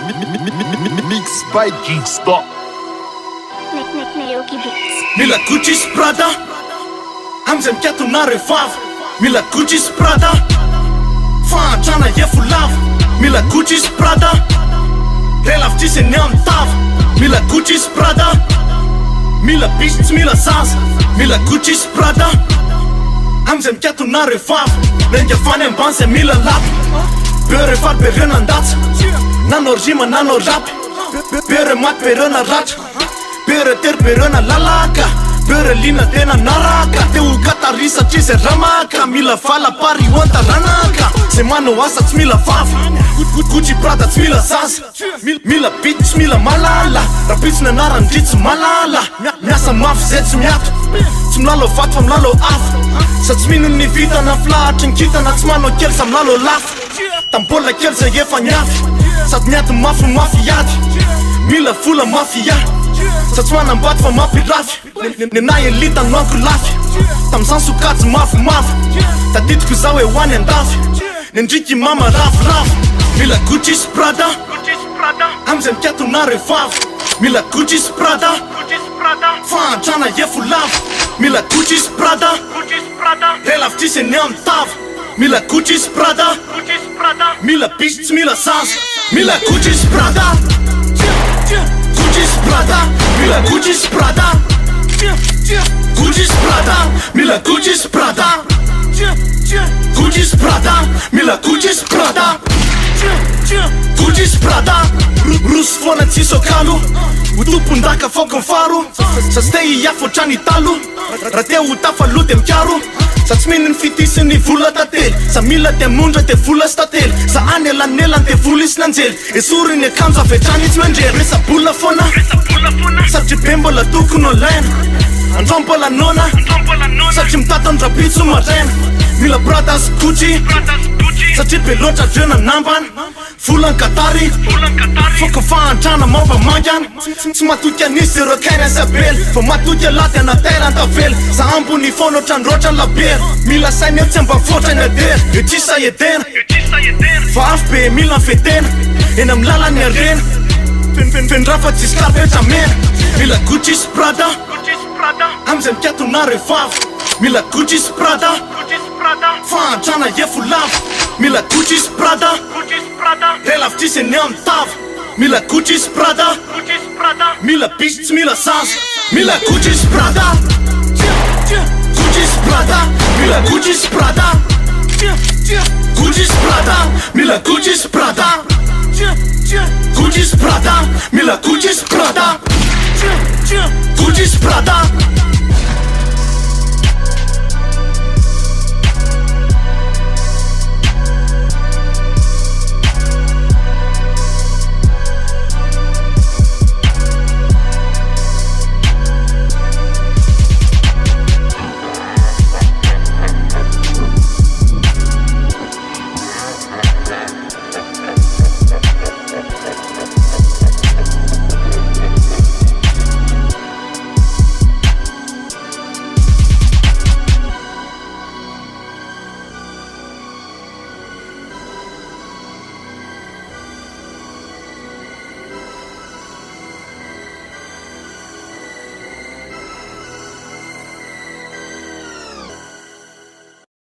Mix by Kingstar. Mila Gucci's Prada Amzay mikatona revava Mila Gucci's Prada Fahantrana efo lava Mila Gucci's Prada Relavitry sy ny amin'ny tava Mila Gucci's Prada Mila bisy tsy mila zaza Mila Gucci's Prada Amzay mikatona revava Renga fany ambany zay mila lapy Beurre farbereo nandatsa Nanao rima nanao rapy Beurre maty bereo na ratra Beurre tery bereo na lalaka Beurre lina tena naraka Teo katary satria zay ramaka Mila vala pari onta ranaka Zay manao asa tsy mila vava Gucci Prada tsy mila zaza Mila bity tsy mila malala Rapitsina narandry tsy malala Miasa mafy zay tsy miato Tsy milalao vato fa milalao afo Sa tsy mino ny vitana filahatry ny kitana Tsy manao kely sa milalao lafo Tambola kely zay efa niafy Sady miato mafy mafy ady Mila vola mafia Sa tsy manambaty fa mampirafy Nenahy ny lita no anko lafy Tam'zany sokajy mafimafy Tadidiko zao hoe hoany andafy Nendriky mama ravoravo Mila Gucci's Prada Amzay mikatona revava Mila Gucci's Prada Fahantrana efo lava Mila Gucci's Prada Relavitry sy ny amin'ny tava Mila Gucci's Prada Mila bisy tsy mila zaza Mila Gucci's Prada Gucci's Prada Mila Gucci's Prada Gucci's Prada Mila Gucci's Prada Gucci's Prada Mila Gucci's Prada Gucci's Prada Roso foana tsisy akalo Ho tompon-daka fokony faro Sa tsy te hiafo otrany talo Raha te ho tafalo de mikaro Sa tsy mino ny fitisin'ny vola tately Sa mila te mondra te vola sy tately Sa anelanelany te vola isy nanjely Esory ny akanjo avetrany tsy mandrery Resa bola foana Satria be mbola tokony olaina Andro mbola nona Satria mitatany rapitso maraina Mila Prada sy Gucci Satria be loatra dreo na nambany Vola ny katary Foka fahantrana mampamangana Tsy matoky anisy ireo kaina sabely Fa matoky alaty anatera antavely Sa ambony fono otrandroatra ny labera Mila sainy eo tsy mba fotra ny adera Etrisa edena Fa afy be mila ny fetena Eny amin'ny lalany arena Fendrafa tsisy karpetra mena Mila Gucci's Prada Amzay mikatona revava Mila Gucci's Prada Fahantrana efo lava Mila Gucci's Prada Relavitry sy ny amin'ny tava Mila Gucci's Prada Mila bisy tsy mila zaza Mila Gucci's Prada Gucci's Prada Mila Gucci's Prada Gucci's Prada Mila Gucci's Prada Gucci's Prada Mila Gucci's Prada Gucci's Prada